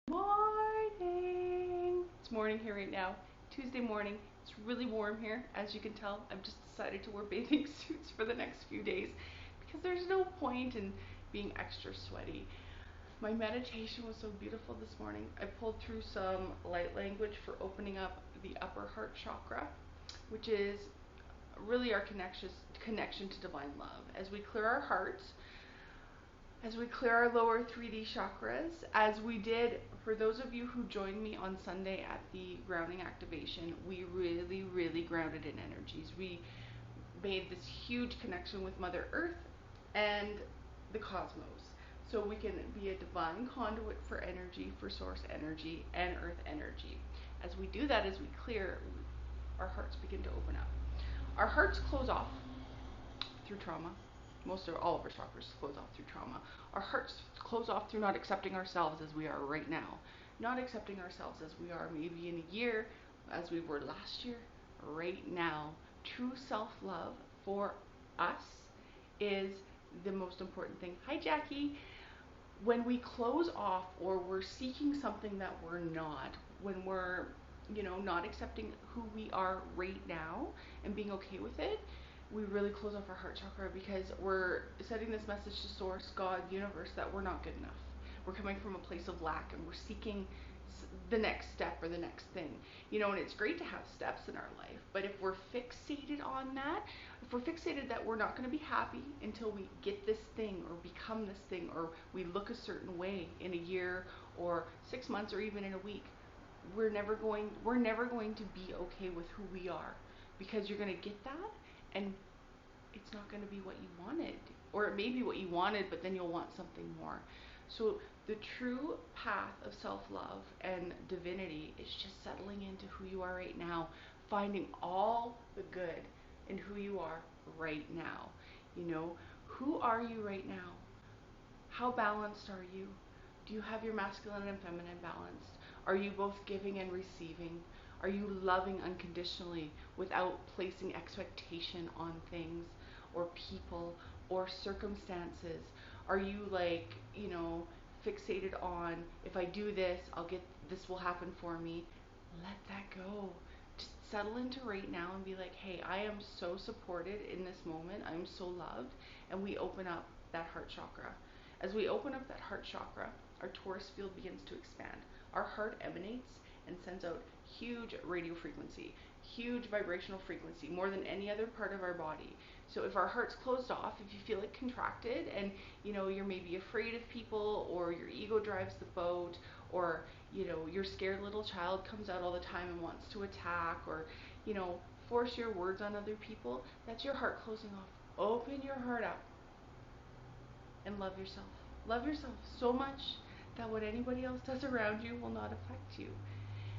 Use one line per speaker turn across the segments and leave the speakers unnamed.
Morning! It's morning here right now. Tuesday morning. It's really warm here, as you can tell. I've just decided to wear bathing suits for the next few days because there's no point in being extra sweaty. My meditation was so beautiful this morning. I pulled through some light language for opening up the upper heart chakra, which is really our connection to divine love. As we clear our hearts, as we clear our lower 3D chakras, as we did for those of you who joined me on Sunday at the grounding activation, we really grounded in energies. We made this huge connection with Mother Earth and the cosmos. So we can be a divine conduit for energy, for source energy and earth energy. As we do that, as we clear, our hearts begin to open up. Our hearts close off through trauma. Most of all of our chakras close off through trauma. Our hearts close off through not accepting ourselves as we are right now. Not accepting ourselves as we are maybe in a year, as we were last year, right now. True self-love for us is the most important thing. Hi, Jackie. When we close off or we're seeking something that we're not, when we're, not accepting who we are right now and being okay with it, we really close off our heart chakra because we're sending this message to source, God, universe, that we're not good enough. We're coming from a place of lack and we're seeking the next step or the next thing. And it's great to have steps in our life, but if we're fixated on that, if we're fixated that we're not going to be happy until we get this thing or become this thing or we look a certain way in a year or 6 months or even in a week, we're never going to be okay with who we are, because you're going to get that and it's not going to be what you wanted, or it may be what you wanted, but then you'll want something more. So the true path of self-love and divinity is just settling into who you are right now, finding all the good in who you are right now. Who are you right now? How balanced are you? Do you have your masculine and feminine balanced? Are you both giving and receiving? Are you loving unconditionally without placing expectation on things or people or circumstances? Are you fixated on, if I do this, this will happen for me? Let that go. Just settle into right now and be like, hey, I am so supported in this moment. I'm so loved. And we open up that heart chakra. As we open up that heart chakra, our torus field begins to expand. Our heart emanates and sends out huge radio frequency, huge vibrational frequency, more than any other part of our body. So if our heart's closed off, if you feel it contracted and you're maybe afraid of people, or your ego drives the boat, or your scared little child comes out all the time and wants to attack, or force your words on other people, that's your heart closing off. Open your heart up and love yourself. Love yourself so much that what anybody else does around you will not affect you.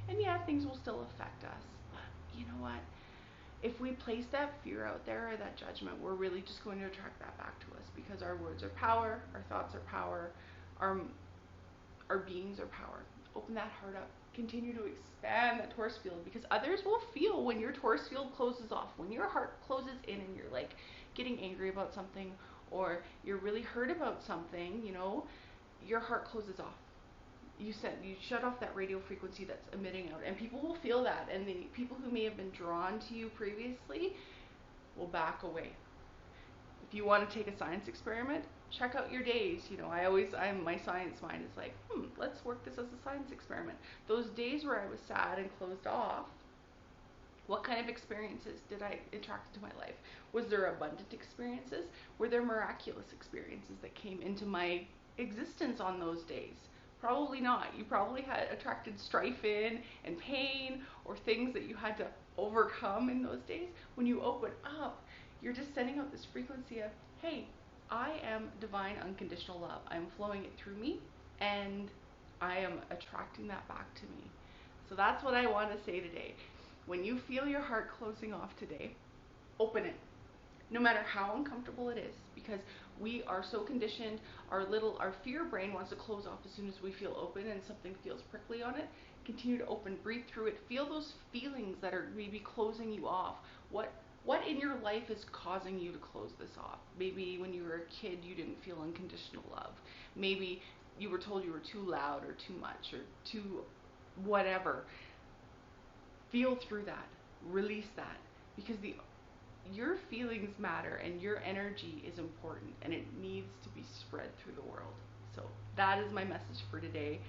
And yeah, things will still affect us, but you know what? If we place that fear out there or that judgment, we're really just going to attract that back to us, because our words are power, our thoughts are power, our beings are power. Open that heart up. Continue to expand that torus field, because others will feel when your torus field closes off. When your heart closes in and you're like getting angry about something, or you're really hurt about something, your heart closes off. You shut off that radio frequency that's emitting out, and people will feel that, and the people who may have been drawn to you previously will back away. If you want to take a science experiment, check out your days. My science mind is like, let's work this as a science experiment. Those days where I was sad and closed off, what kind of experiences did I attract into my life? Was there abundant experiences? Were there miraculous experiences that came into my existence on those days? Probably not. You probably had attracted strife in and pain, or things that you had to overcome in those days. When you open up, you're just sending out this frequency of, hey, I am divine unconditional love. I'm flowing it through me, and I am attracting that back to me. So that's what I want to say today. When you feel your heart closing off today, open it. No matter how uncomfortable it is, because we are so conditioned, our fear brain wants to close off as soon as we feel open and something feels prickly on it. Continue to open, breathe through it, feel those feelings that are maybe closing you off. What in your life is causing you to close this off? Maybe when you were a kid you didn't feel unconditional love. Maybe you were told you were too loud or too much or too whatever, feel through that, release that, because your feelings matter and your energy is important and it needs to be spread through the world. So that is my message for today.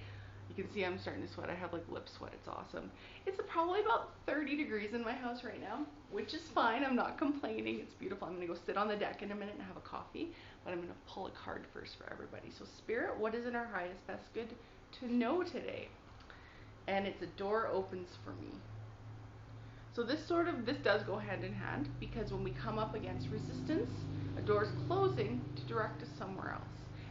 You can see I'm starting to sweat. I have like lip sweat. It's awesome. It's probably about 30 degrees in my house right now, which is fine. I'm not complaining. It's beautiful. I'm going to go sit on the deck in a minute and have a coffee, but I'm going to pull a card first for everybody. So Spirit, what is in our highest best good to know today? And it's a door opens for me. So this does go hand in hand, because when we come up against resistance, a door is closing to direct us somewhere else.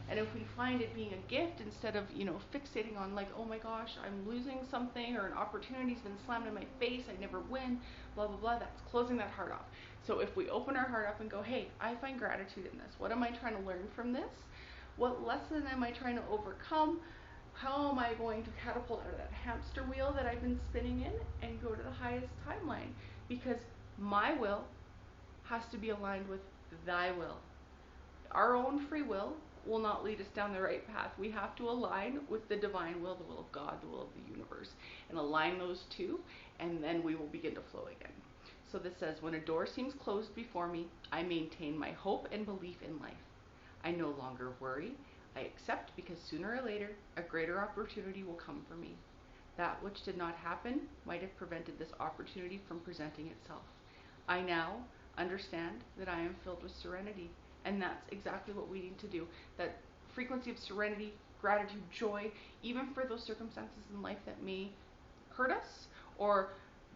And if we find it being a gift instead of, fixating on like, oh my gosh, I'm losing something, or an opportunity's been slammed in my face, I never win, blah, blah, blah, that's closing that heart off. So if we open our heart up and go, hey, I find gratitude in this. What am I trying to learn from this? What lesson am I trying to overcome? How am I going to catapult out of that hamster wheel that I've been spinning in and go to the highest timeline? Because my will has to be aligned with thy will. Our own free will not lead us down the right path. We have to align with the divine will, the will of God, the will of the universe, and align those two, and then we will begin to flow again. So this says, when a door seems closed before me, I maintain my hope and belief in life. I no longer worry. I accept, because sooner or later, a greater opportunity will come for me. That which did not happen might have prevented this opportunity from presenting itself. I now understand that I am filled with serenity, and that's exactly what we need to do. That frequency of serenity, gratitude, joy, even for those circumstances in life that may hurt us or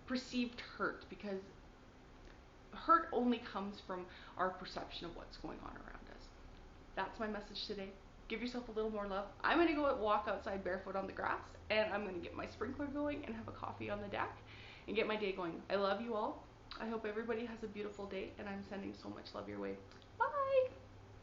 perceived hurt, because hurt only comes from our perception of what's going on around us. That's my message today. Give yourself a little more love. I'm going to go walk outside barefoot on the grass, and I'm going to get my sprinkler going and have a coffee on the deck and get my day going. I love you all. I hope everybody has a beautiful day, and I'm sending so much love your way. Bye!